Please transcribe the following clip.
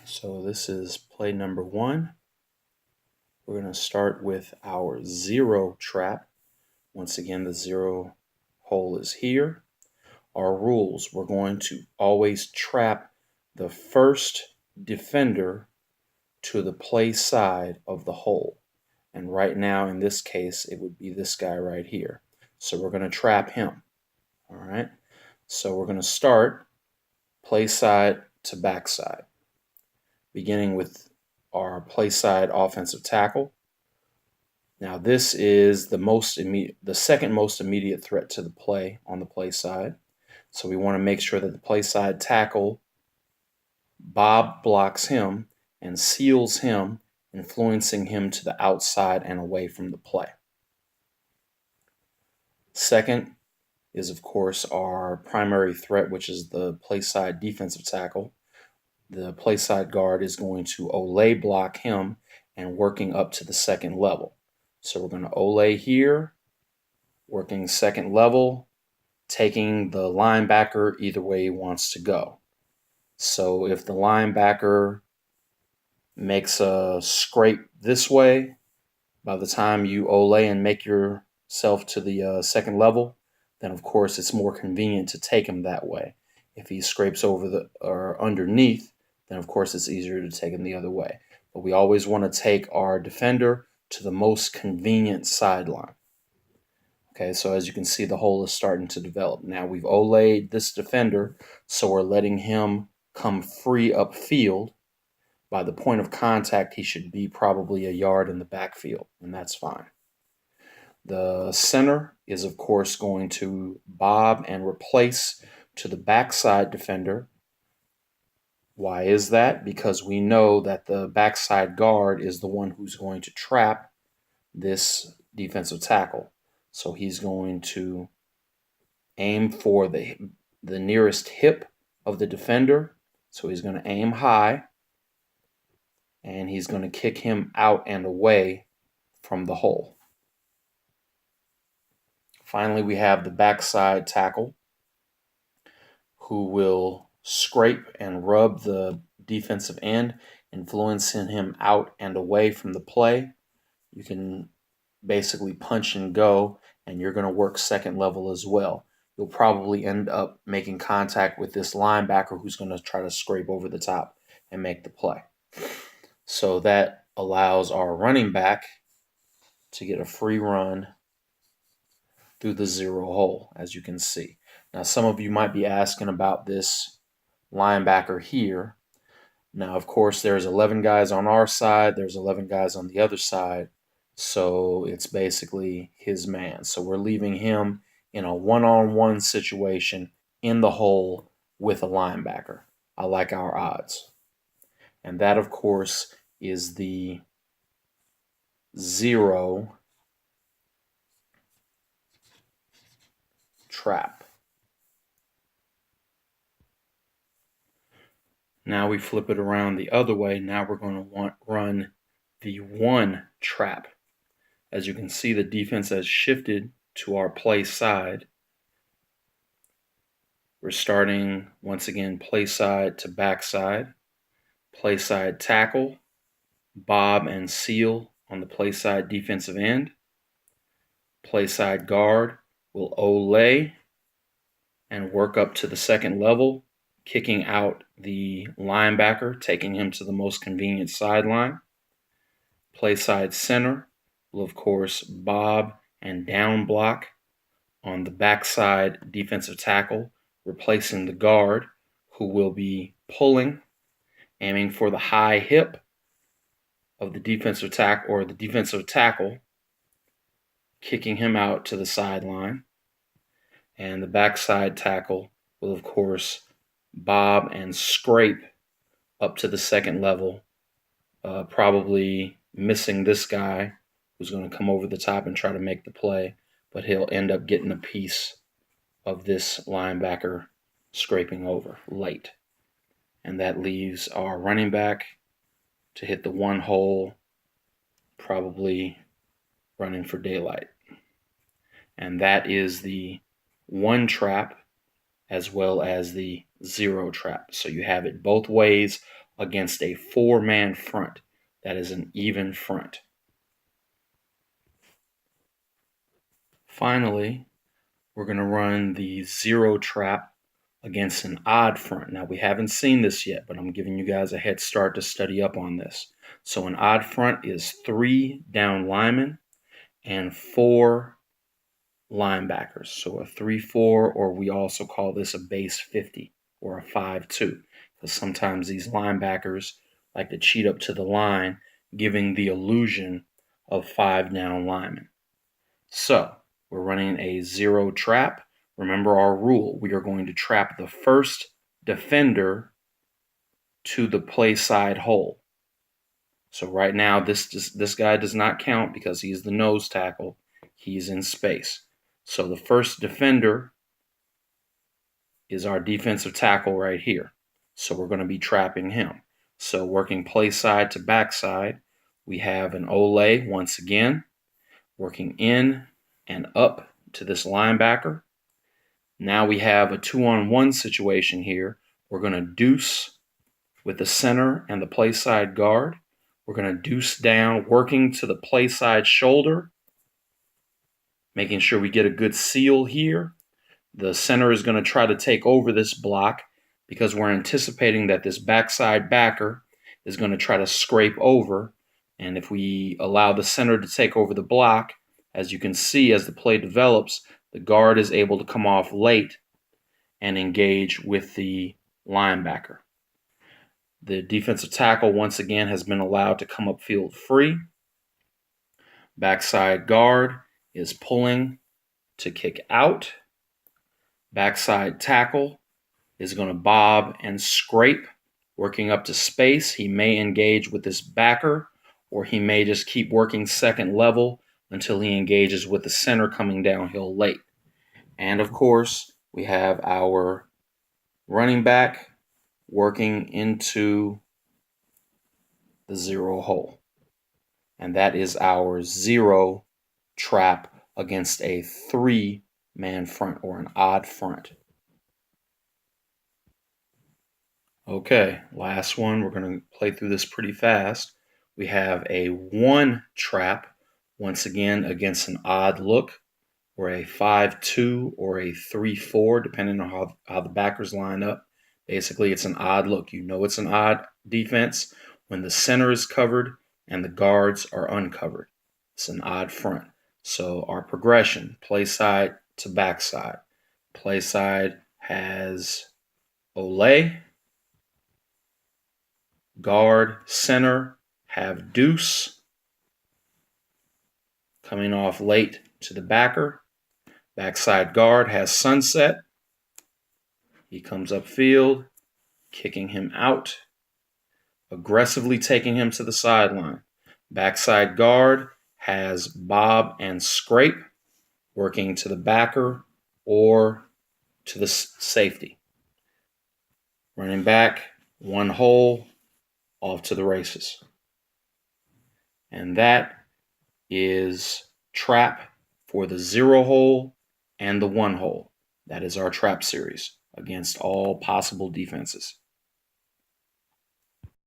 So this is play number 1. We're going to start with our zero trap. Once again, the zero hole is here. Our rules: we're going to always trap the first defender to the play side of the hole. And right now, in this case, it would be this guy right here. So we're going to trap him. All right. So we're going to start play side to backside, beginning with our play side offensive tackle. Now this is the second most immediate threat to the play on the play side. So we want to make sure that the play side tackle, Bob, blocks him and seals him, influencing him to the outside and away from the play. Second is, of course, our primary threat, which is the play side defensive tackle. The play side guard is going to Olay block him and working up to the second level. So we're going to Olay here, working second level, taking the linebacker either way he wants to go. So if the linebacker makes a scrape this way, by the time you Olay and make yourself to the second level, then of course it's more convenient to take him that way. If he scrapes over or underneath, then of course it's easier to take him the other way. But we always want to take our defender to the most convenient sideline. Okay, so as you can see, the hole is starting to develop. Now we've Olayed this defender, so we're letting him come free upfield. By the point of contact, he should be probably a yard in the backfield, and that's fine. The center is, of course, going to bob and replace to the backside defender. Why is that? Because we know that the backside guard is the one who's going to trap this defensive tackle. So he's going to aim for the nearest hip of the defender. So he's going to aim high, and he's going to kick him out and away from the hole. Finally, we have the backside tackle, who will scrape and rub the defensive end, influencing him out and away from the play. You can basically punch and go, and you're going to work second level as well. You'll probably end up making contact with this linebacker who's going to try to scrape over the top and make the play. So that allows our running back to get a free run through the zero hole, as you can see. Now, some of you might be asking about this linebacker here. Now, of course, there's 11 guys on our side. There's 11 guys on the other side. So it's basically his man. So we're leaving him in a one-on-one situation in the hole with a linebacker. I like our odds. And that, of course, is the zero trap. Now we flip it around the other way. Now we're going to run the one trap. As you can see, the defense has shifted to our play side. We're starting, once again, play side to backside. Play side tackle, bob and seal on the play side defensive end. Play side guard will Olay and work up to the second level, kicking out the linebacker, taking him to the most convenient sideline. Play side center will, of course, bob and down block on the backside defensive tackle, replacing the guard, who will be pulling, aiming for the high hip of the defensive tackle, or the defensive tackle, kicking him out to the sideline. And the backside tackle will, of course, bob and scrape up to the second level, probably missing this guy who's going to come over the top and try to make the play, but he'll end up getting a piece of this linebacker scraping over late. And that leaves our running back to hit the one hole, probably running for daylight. And that is the one trap as well as the zero trap. So you have it both ways against a 4-man front. That is an even front. Finally, we're going to run the 0 trap against an odd front. Now, we haven't seen this yet, but I'm giving you guys a head start to study up on this. So an odd front is 3 down linemen and 4 linebackers. So a 3-4, or we also call this a base 50 or a 5-2, because sometimes these linebackers like to cheat up to the line, giving the illusion of 5 down linemen. So we're running a 0 trap. Remember our rule. We are going to trap the first defender to the play side hole. So right now, this guy does not count because he's the nose tackle. He's in space. So the first defender is our defensive tackle right here. So we're going to be trapping him. So working play side to backside, we have an Ole once again, working in and up to this linebacker. Now we have a 2-on-1 situation here. We're going to deuce with the center and the play side guard. We're going to deuce down, working to the play side shoulder, making sure we get a good seal here. The center is going to try to take over this block because we're anticipating that this backside backer is going to try to scrape over. And if we allow the center to take over the block, as you can see, as the play develops, the guard is able to come off late and engage with the linebacker. The defensive tackle, once again, has been allowed to come upfield free. Backside guard is pulling to kick out. Backside tackle is going to bob and scrape, working up to space. He may engage with this backer, or he may just keep working second level until he engages with the center coming downhill late. And of course, we have our running back working into the 0 hole. And that is our 0 trap against a 3-man front or an odd front. Okay, last one. We're going to play through this pretty fast. We have a 1 trap, once again, against an odd look, or a 5-2 or a 3-4, depending on how the backers line up. Basically, it's an odd look. You know it's an odd defense when the center is covered and the guards are uncovered. It's an odd front. So our progression, play side to backside. Play side has Ole, guard, center have deuce, coming off late to the backer. Backside guard has sunset. He comes upfield, kicking him out, aggressively taking him to the sideline. Backside guard has bob and scrape, working to the backer or to the safety. Running back, 1 hole, off to the races. And that is trap for the 0 hole and the 1 hole. That is our trap series against all possible defenses.